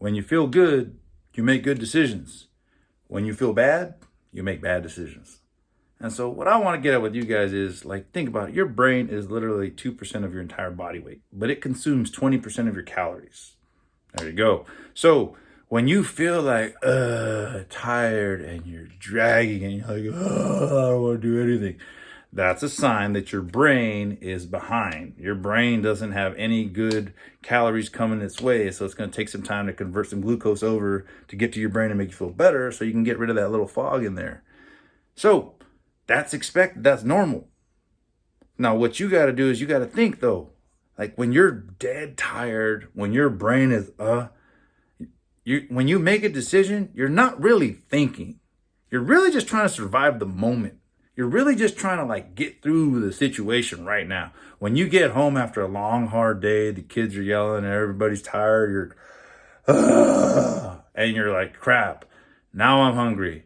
When you feel good, you make good decisions. When you feel bad, you make bad decisions. And so what I want to get at with you guys is, like, think about it. Your brain is literally 2% of your entire body weight, but it consumes 20% of your calories. There you go. So when you feel like tired and you're dragging and you're like, I don't want to do anything, that's a sign that your brain is behind. Your brain doesn't have any good calories coming its way, so it's going to take some time to convert some glucose over to get to your brain and make you feel better so you can get rid of that little fog in there. So that's expected. That's normal. Now, what you got to do is you got to think, though. Like, when you're dead tired, when your brain is, when you make a decision, you're not really thinking. You're really just trying to survive the moment. You're really just trying to, like, get through the situation right now. When you get home after a long, hard day, the kids are yelling and everybody's tired, and you're like, crap, now I'm hungry.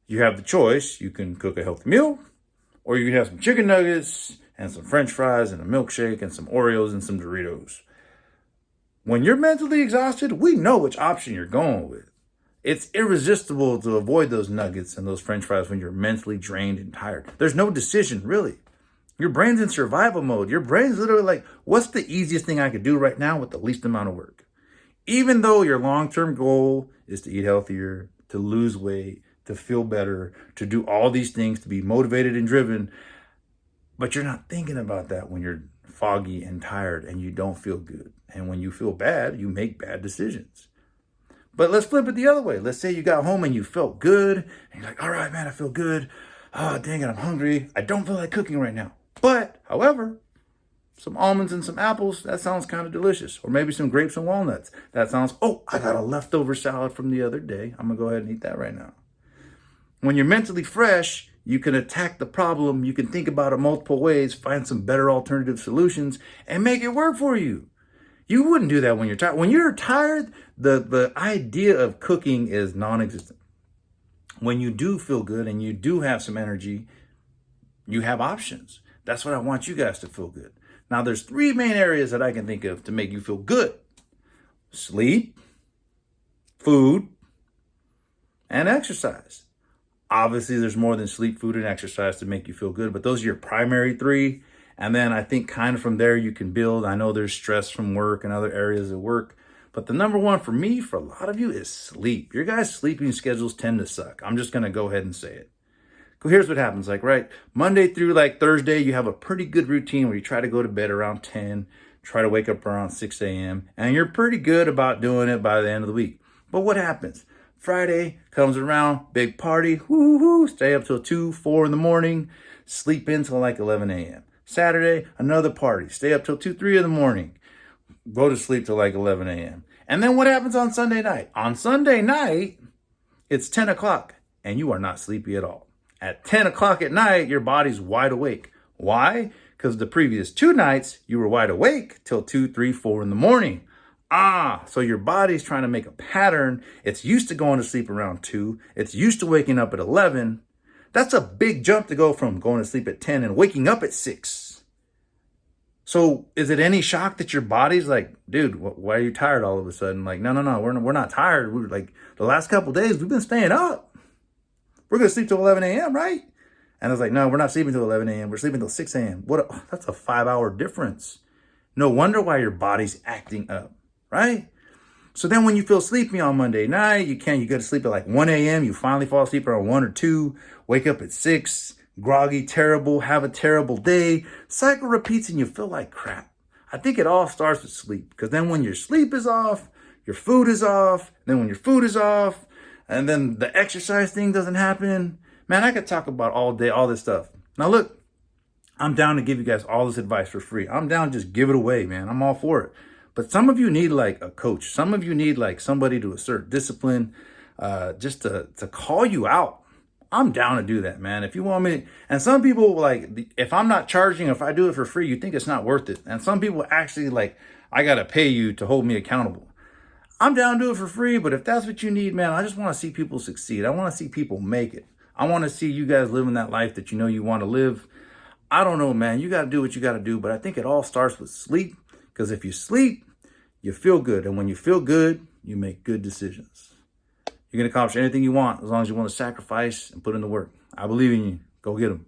You have the choice. You can cook a healthy meal, or you can have some chicken nuggets and some French fries and a milkshake and some Oreos and some Doritos. When you're mentally exhausted, we know which option you're going with. It's irresistible to avoid those nuggets and those French fries when you're mentally drained and tired. There's no decision, really. Your brain's in survival mode. Your brain's literally like, what's the easiest thing I could do right now with the least amount of work? Even though your long-term goal is to eat healthier, to lose weight, to feel better, to do all these things, to be motivated and driven, but you're not thinking about that when you're foggy and tired and you don't feel good. And when you feel bad, you make bad decisions. But let's flip it the other way. Let's say you got home and you felt good, and you're like, all right, man, I feel good. Oh, dang it, I'm hungry. I don't feel like cooking right now. But, however, some almonds and some apples, that sounds kind of delicious. Or maybe some grapes and walnuts. That sounds, I got a leftover salad from the other day. I'm going to go ahead and eat that right now. When you're mentally fresh, you can attack the problem. You can think about it multiple ways, find some better alternative solutions, and make it work for you. You wouldn't do that when you're tired. When you're tired, the idea of cooking is non-existent. When you do feel good and you do have some energy, you have options. That's what I want you guys to feel good. Now, there's 3 main areas that I can think of to make you feel good: sleep, food, and exercise. Obviously, there's more than sleep, food, and exercise to make you feel good, but those are your primary 3. And then I think kind of from there you can build. I know there's stress from work and other areas of work, but the number one for me, for a lot of you, is sleep. Your guys' sleeping schedules tend to suck. I'm just going to go ahead and say it. Here's what happens. Like, right, Monday through like Thursday, you have a pretty good routine where you try to go to bed around 10, try to wake up around 6 a.m., and you're pretty good about doing it by the end of the week. But what happens? Friday comes around, big party, stay up till 2, 4 in the morning, sleep until like 11 a.m. Saturday, another party, stay up till 2, 3 in the morning, go to sleep till like 11 a.m. And then what happens on Sunday night? On Sunday night, it's 10 o'clock and you are not sleepy at all. At 10 o'clock at night, your body's wide awake. Why? Because the previous 2 nights, you were wide awake till 2, 3, 4 in the morning. So your body's trying to make a pattern. It's used to going to sleep around 2. It's used to waking up at 11. That's a big jump to go from going to sleep at 10 and waking up at 6. So is it any shock that your body's like, dude, why are you tired all of a sudden? Like, no, we're not tired. We're like, the last couple of days, we've been staying up. We're going to sleep till 11 a.m., right? And I was like, no, we're not sleeping till 11 a.m. We're sleeping till 6 a.m. That's a 5-hour difference. No wonder why your body's acting up, right? So then when you feel sleepy on Monday night, you go to sleep at like 1 a.m. You finally fall asleep around 1 or 2, wake up at 6, groggy, terrible, have a terrible day. Cycle repeats and you feel like crap. I think it all starts with sleep, because then when your sleep is off, your food is off. Then when your food is off, and then the exercise thing doesn't happen. Man, I could talk about all day, all this stuff. Now look, I'm down to give you guys all this advice for free. I'm down to just give it away, man. I'm all for it. But some of you need like a coach. Some of you need like somebody to assert discipline, just to call you out. I'm down to do that, man. If you want me, and some people like, if I'm not charging, if I do it for free, you think it's not worth it. And some people actually like, I got to pay you to hold me accountable. I'm down to do it for free, but if that's what you need, man, I just want to see people succeed. I want to see people make it. I want to see you guys living that life that you know you want to live. I don't know, man. You got to do what you got to do, but I think it all starts with sleep. Because if you sleep, you feel good. And when you feel good, you make good decisions. You can accomplish anything you want as long as you want to sacrifice and put in the work. I believe in you. Go get them.